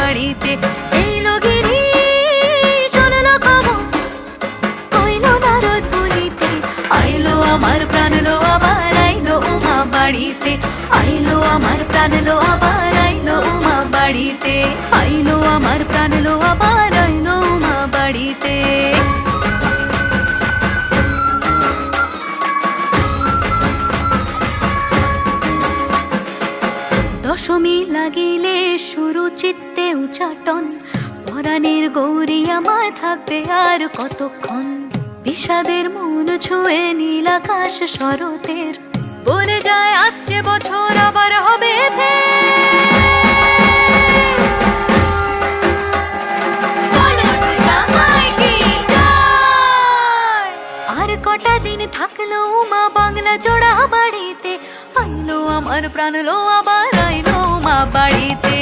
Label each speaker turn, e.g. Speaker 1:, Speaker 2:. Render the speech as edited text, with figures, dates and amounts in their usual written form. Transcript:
Speaker 1: বাড়িতে। এলো গিরি শুনলো খবর, হইলো নারদ বলিতে, আইলো আমার প্রাণ লো আবার আইলো উমা বাড়িতে। আইলো আমার প্রাণ লো আবার আইলো উমা বাড়িতে। আইলো আমার প্রাণ লো আবার আইলো উমা বাড়িতে। দশমী লাগিলে শুরু চিত্তে উচাটন, পরাণের গৌরী আমার থাকবে আর কতক্ষণ। বিষাদের মন ছুঁয়ে নীল আকাশ শরতের, বলে যায় আসছে বছর আবার হবে আর কটা দিন থাকলো উমা বাংলা জোড়া বাড়িতে। আইলো আমার প্রাণ লো আবার আইলো উমা বাড়িতে।